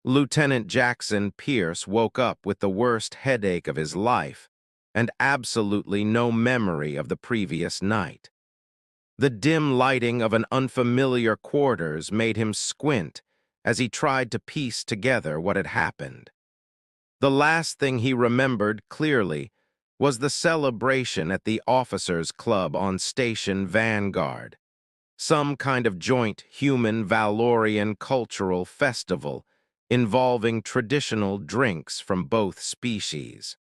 Lieutenant Jackson Pierce woke up with the worst headache of his life and absolutely no memory of the previous night. The dim lighting of an unfamiliar quarters made him squint as he tried to piece together what had happened. The last thing he remembered clearly was the celebration at the officers' club on Station Vanguard, some kind of joint human Valorian cultural festival involving traditional drinks from both species.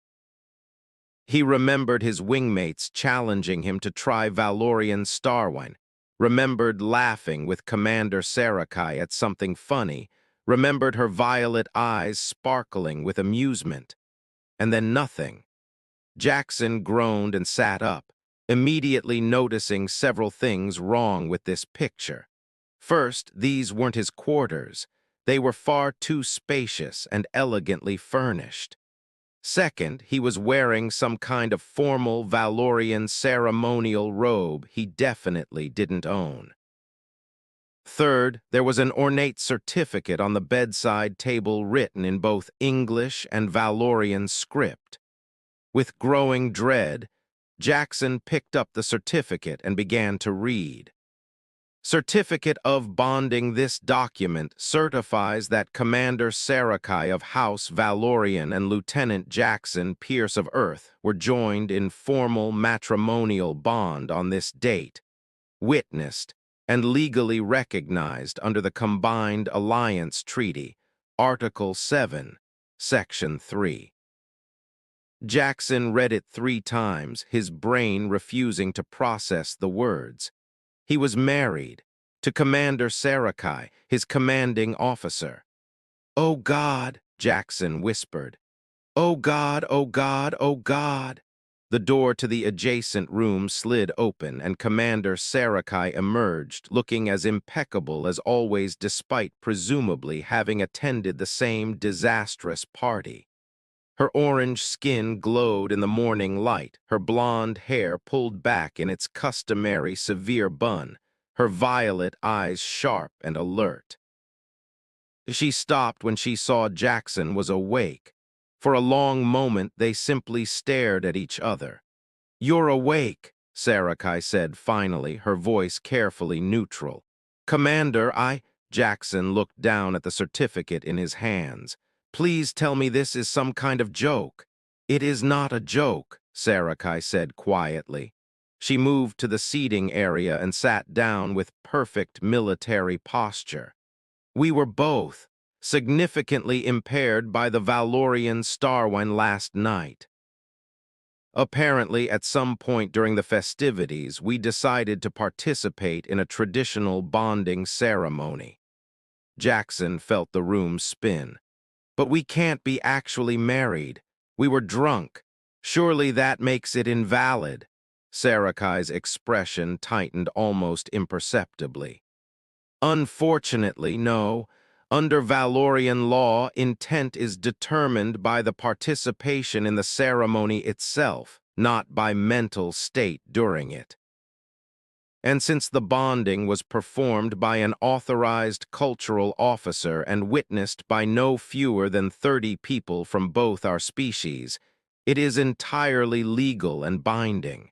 He remembered his wingmates challenging him to try Valorian star wine, remembered laughing with Commander Sarakai at something funny, remembered her violet eyes sparkling with amusement. And then nothing. Jackson groaned and sat up, immediately noticing several things wrong with this picture. First, these weren't his quarters. They were far too spacious and elegantly furnished. Second, he was wearing some kind of formal Valorian ceremonial robe he definitely didn't own. Third, there was an ornate certificate on the bedside table written in both English and Valorian script. With growing dread, Jackson picked up the certificate and began to read. Certificate of bonding. This document certifies that Commander Sarakai of House Valorian and Lieutenant Jackson Pierce of Earth were joined in formal matrimonial bond on this date, witnessed and legally recognized under the Combined Alliance Treaty, Article 7, Section 3. Jackson read it 3 times, his brain refusing to process the words. He was married to Commander Sarakai, his commanding officer. "Oh God," Jackson whispered. "Oh God, oh God, oh God." The door to the adjacent room slid open and Commander Sarakai emerged, looking as impeccable as always despite presumably having attended the same disastrous party. Her orange skin glowed in the morning light, her blonde hair pulled back in its customary severe bun, her violet eyes sharp and alert. She stopped when she saw Jackson was awake. For a long moment they simply stared at each other. "You're awake," Sarakai said finally, her voice carefully neutral. "Commander, Jackson looked down at the certificate in his hands. "Please tell me this is some kind of joke." "It is not a joke," Sarakai said quietly. She moved to the seating area and sat down with perfect military posture. "We were both significantly impaired by the Valorian star wine last night. Apparently, at some point during the festivities, we decided to participate in a traditional bonding ceremony." Jackson felt the room spin. "But we can't be actually married. We were drunk. Surely that makes it invalid." Sarakai's expression tightened almost imperceptibly. "Unfortunately, no. Under Valorian law, intent is determined by the participation in the ceremony itself, not by mental state during it. And since the bonding was performed by an authorized cultural officer and witnessed by no fewer than 30 people from both our species, it is entirely legal and binding."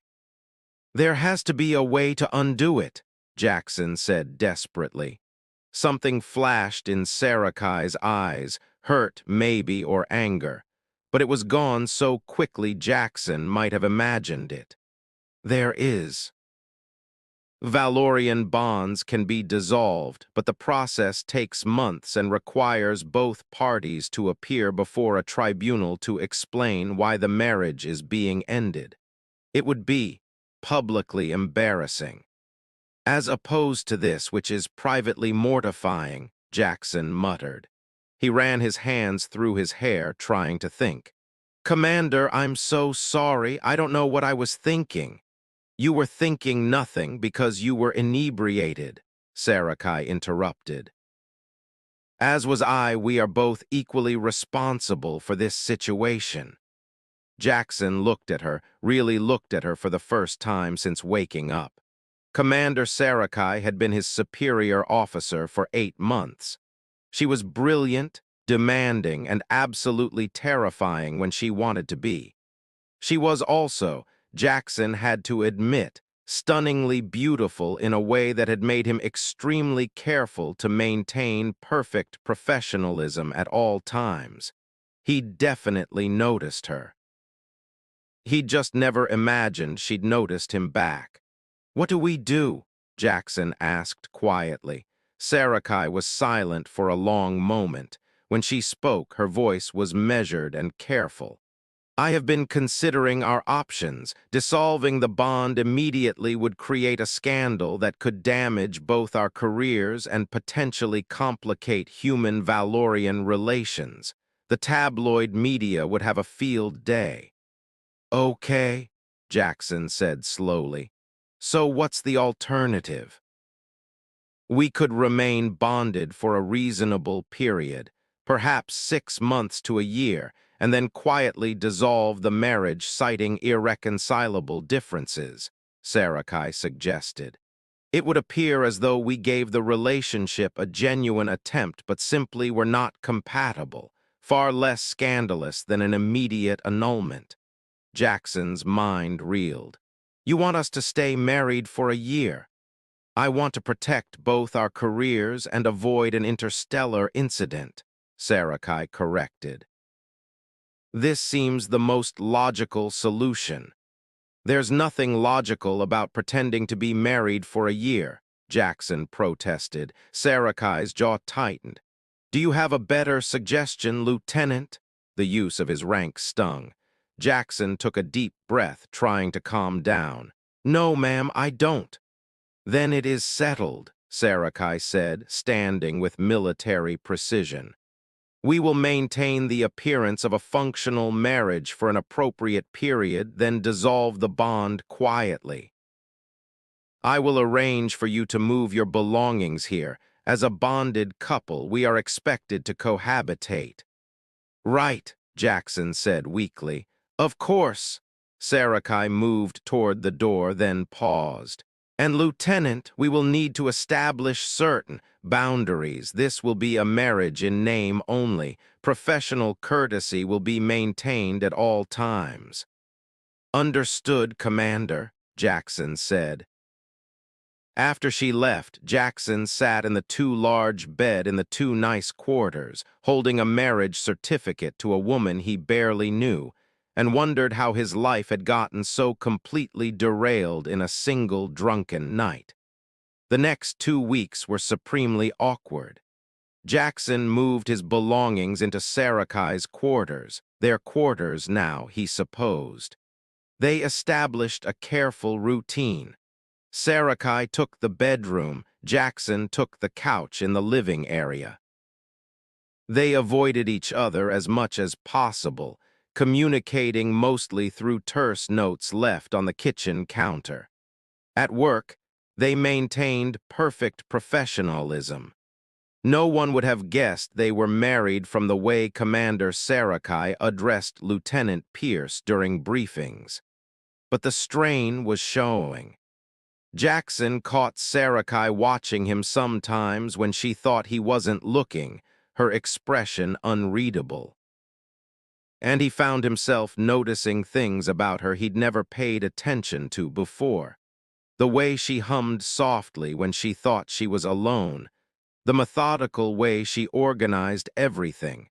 "There has to be a way to undo it," Jackson said desperately. Something flashed in Sarakai's eyes, hurt maybe or anger, but it was gone so quickly Jackson might have imagined it. "There is. Valorian bonds can be dissolved, but the process takes months and requires both parties to appear before a tribunal to explain why the marriage is being ended. It would be publicly embarrassing. As opposed to this, which is privately mortifying," Jackson muttered. He ran his hands through his hair, trying to think. "Commander, I'm so sorry. I don't know what I was thinking." "You were thinking nothing because you were inebriated," Sarakai interrupted. "As was I. We are both equally responsible for this situation." Jackson looked at her, really looked at her for the first time since waking up. Commander Sarakai had been his superior officer for 8 months. She was brilliant, demanding, and absolutely terrifying when she wanted to be. She was also, Jackson had to admit, stunningly beautiful in a way that had made him extremely careful to maintain perfect professionalism at all times. He definitely noticed her. He'd just never imagined she'd noticed him back. "What do we do?" Jackson asked quietly. Sarakai was silent for a long moment. When she spoke, her voice was measured and careful. "I have been considering our options. Dissolving the bond immediately would create a scandal that could damage both our careers and potentially complicate human-Valorian relations. The tabloid media would have a field day." "Okay," Jackson said slowly. "So what's the alternative?" "We could remain bonded for a reasonable period, perhaps 6 months to a year, and then quietly dissolve the marriage citing irreconcilable differences," Sarakai suggested. "It would appear as though we gave the relationship a genuine attempt but simply were not compatible, far less scandalous than an immediate annulment." Jackson's mind reeled. "You want us to stay married for a year?" "I want to protect both our careers and avoid an interstellar incident," Sarakai corrected. "This seems the most logical solution." "There's nothing logical about pretending to be married for a year," Jackson protested. Sarakai's jaw tightened. "Do you have a better suggestion, Lieutenant?" The use of his rank stung. Jackson took a deep breath, trying to calm down. "No, ma'am, I don't." "Then it is settled," Sarakai said, standing with military precision. "We will maintain the appearance of a functional marriage for an appropriate period, then dissolve the bond quietly. I will arrange for you to move your belongings here. As a bonded couple, we are expected to cohabitate." "Right," Jackson said weakly. "Of course." Sarakai moved toward the door, then paused. "And Lieutenant, we will need to establish certain boundaries. This will be a marriage in name only. Professional courtesy will be maintained at all times." "Understood, Commander," Jackson said. After she left, Jackson sat in the too large bed in the too nice quarters, holding a marriage certificate to a woman he barely knew, and wondered how his life had gotten so completely derailed in a single drunken night. The next 2 weeks were supremely awkward. Jackson moved his belongings into Sarakai's quarters, their quarters now, he supposed. They established a careful routine. Sarakai took the bedroom, Jackson took the couch in the living area. They avoided each other as much as possible, communicating mostly through terse notes left on the kitchen counter. At work, they maintained perfect professionalism. No one would have guessed they were married from the way Commander Sarakai addressed Lieutenant Pierce during briefings. But the strain was showing. Jackson caught Sarakai watching him sometimes when she thought he wasn't looking, her expression unreadable. And he found himself noticing things about her he'd never paid attention to before. The way she hummed softly when she thought she was alone, the methodical way she organized everything,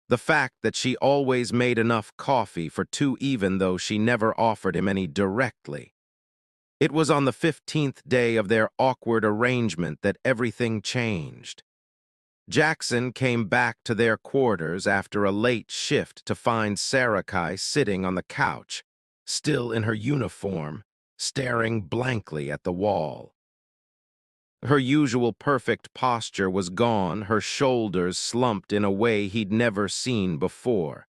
the fact that she always made enough coffee for two even though she never offered him any directly. It was on the 15th day of their awkward arrangement that everything changed. Jackson came back to their quarters after a late shift to find Sarakai sitting on the couch, still in her uniform, staring blankly at the wall. Her usual perfect posture was gone, her shoulders slumped in a way he'd never seen before.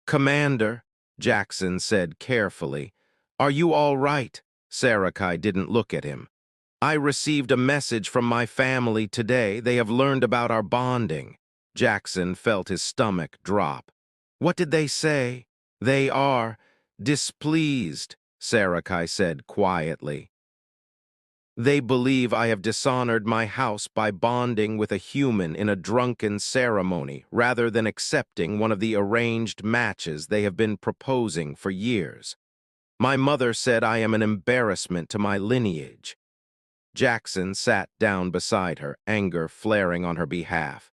"Commander," Jackson said carefully, "are you all right?" Sarakai didn't look at him. "I received a message from my family today. They have learned about our bonding." Jackson felt his stomach drop. "What did they say?" "They are displeased," Sarakai said quietly. They believe I have dishonored my house by bonding with a human in a drunken ceremony rather than accepting one of the arranged matches they have been proposing for years. My mother said I am an embarrassment to my lineage. Jackson sat down beside her, anger flaring on her behalf.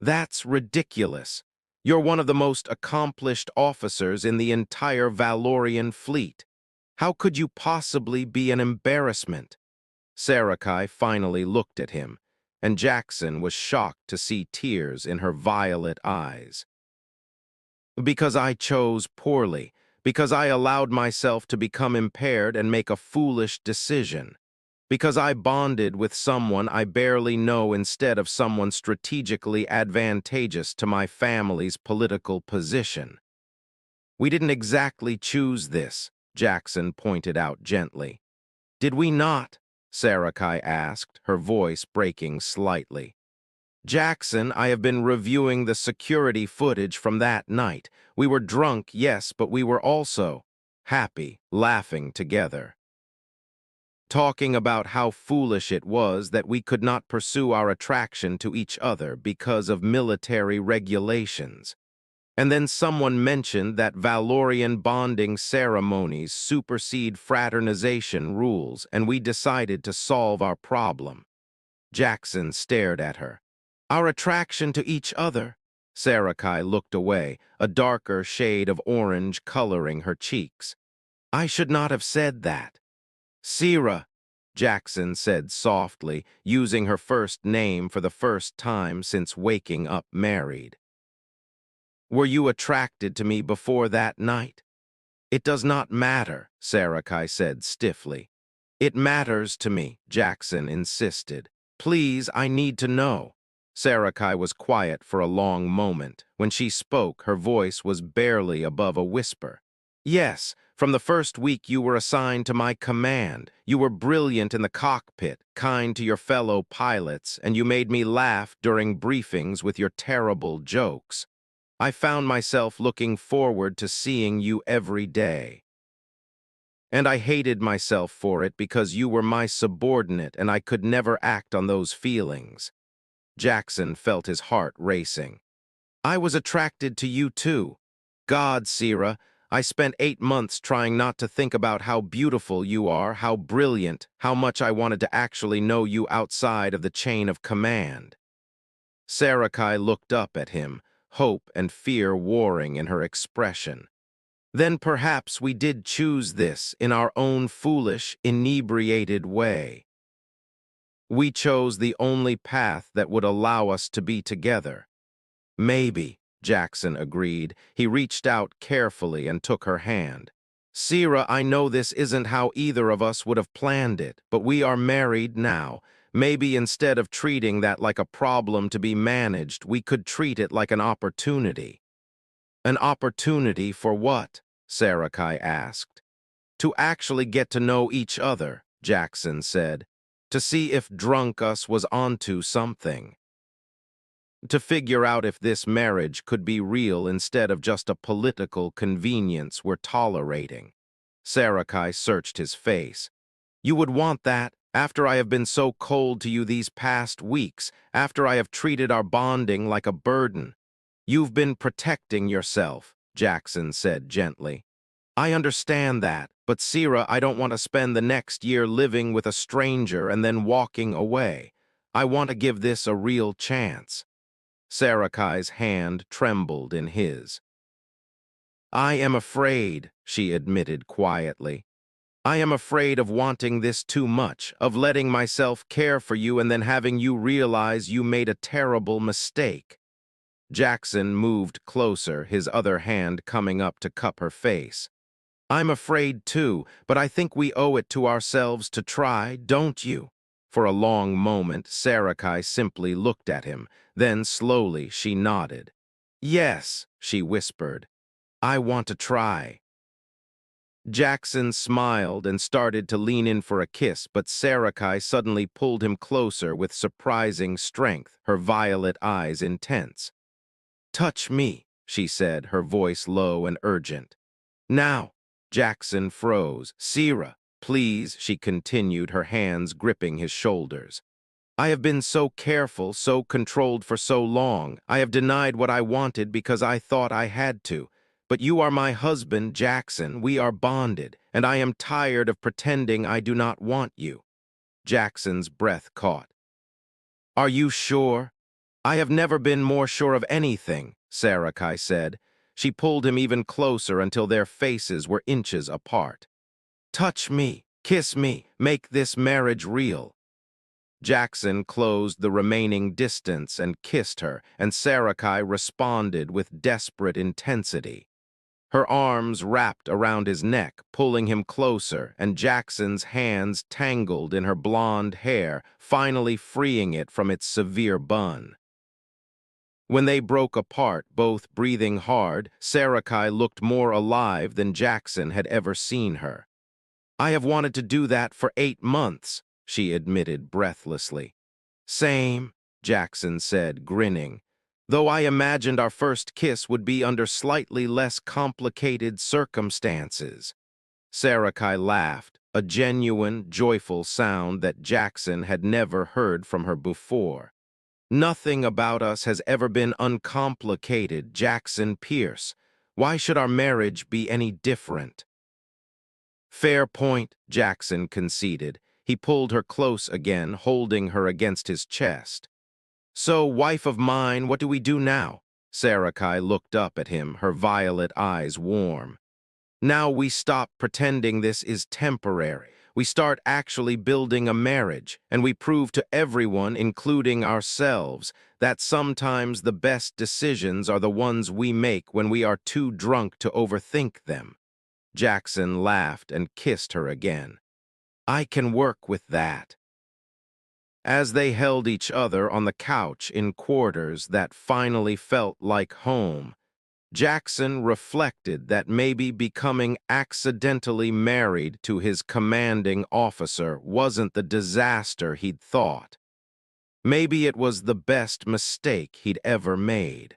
That's ridiculous. You're one of the most accomplished officers in the entire Valorian fleet. How could you possibly be an embarrassment? Sarakai finally looked at him, and Jackson was shocked to see tears in her violet eyes. Because I chose poorly, because I allowed myself to become impaired and make a foolish decision, because I bonded with someone I barely know instead of someone strategically advantageous to my family's political position. We didn't exactly choose this, Jackson pointed out gently. Did we not? Sarakai asked, her voice breaking slightly. Jackson, I have been reviewing the security footage from that night. We were drunk, yes, but we were also happy, laughing together. Talking about how foolish it was that we could not pursue our attraction to each other because of military regulations. And then someone mentioned that Valorian bonding ceremonies supersede fraternization rules, and we decided to solve our problem. Jackson stared at her. Our attraction to each other? Sarakai looked away, a darker shade of orange coloring her cheeks. I should not have said that. Sira, Jackson said softly, using her first name for the first time since waking up married. Were you attracted to me before that night? It does not matter, Sarakai said stiffly. It matters to me, Jackson insisted. Please, I need to know. Sarakai was quiet for a long moment. When she spoke, her voice was barely above a whisper. Yes, from the first week you were assigned to my command. You were brilliant in the cockpit, kind to your fellow pilots, and you made me laugh during briefings with your terrible jokes. I found myself looking forward to seeing you every day. And I hated myself for it because you were my subordinate and I could never act on those feelings. Jackson felt his heart racing. I was attracted to you too. God, Sira, I spent 8 months trying not to think about how beautiful you are, how brilliant, how much I wanted to actually know you outside of the chain of command. Sarakai looked up at him, hope and fear warring in her expression. Then perhaps we did choose this in our own foolish, inebriated way. We chose the only path that would allow us to be together. Maybe, Jackson agreed. He reached out carefully and took her hand. Sira, I know this isn't how either of us would have planned it, but we are married now. Maybe instead of treating that like a problem to be managed, we could treat it like an opportunity. An opportunity for what? Sarakai asked. To actually get to know each other, Jackson said. To see if drunk us was onto something. To figure out if this marriage could be real instead of just a political convenience we're tolerating. Sarakai searched his face. You would want that after I have been so cold to you these past weeks, after I have treated our bonding like a burden. You've been protecting yourself, Jackson said gently. I understand that, but Sira, I don't want to spend the next year living with a stranger and then walking away. I want to give this a real chance. Sarakai's hand trembled in his. I am afraid, she admitted quietly. I am afraid of wanting this too much, of letting myself care for you and then having you realize you made a terrible mistake. Jackson moved closer, his other hand coming up to cup her face. I'm afraid too, but I think we owe it to ourselves to try, don't you? For a long moment, Sarakai simply looked at him. Then slowly she nodded. Yes, she whispered. I want to try. Jackson smiled and started to lean in for a kiss, but Sarakai suddenly pulled him closer with surprising strength, her violet eyes intense. Touch me, she said, her voice low and urgent. Now. Jackson froze. Sira, Please, she continued, her hands gripping his shoulders. I have been so careful, so controlled for so long. I have denied what I wanted because I thought I had to. But you are my husband, Jackson. We are bonded, and I am tired of pretending I do not want you. Jackson's breath caught. Are you sure? I have never been more sure of anything, Sarakai said. She pulled him even closer until their faces were inches apart. Touch me, kiss me, make this marriage real. Jackson closed the remaining distance and kissed her, and Sarakai responded with desperate intensity. Her arms wrapped around his neck, pulling him closer, and Jackson's hands tangled in her blonde hair, finally freeing it from its severe bun. When they broke apart, both breathing hard, Sarakai looked more alive than Jackson had ever seen her. I have wanted to do that for 8 months, she admitted breathlessly. Same, Jackson said, grinning, though I imagined our first kiss would be under slightly less complicated circumstances. Sarakai laughed, a genuine, joyful sound that Jackson had never heard from her before. Nothing about us has ever been uncomplicated, Jackson Pierce. Why should our marriage be any different? Fair point, Jackson conceded. He pulled her close again, holding her against his chest. So, wife of mine, what do we do now? Sarakai looked up at him, her violet eyes warm. Now we stop pretending this is temporary. We start actually building a marriage, and we prove to everyone, including ourselves, that sometimes the best decisions are the ones we make when we are too drunk to overthink them. Jackson laughed and kissed her again. I can work with that. As they held each other on the couch in quarters that finally felt like home, Jackson reflected that maybe becoming accidentally married to his commanding officer wasn't the disaster he'd thought. Maybe it was the best mistake he'd ever made.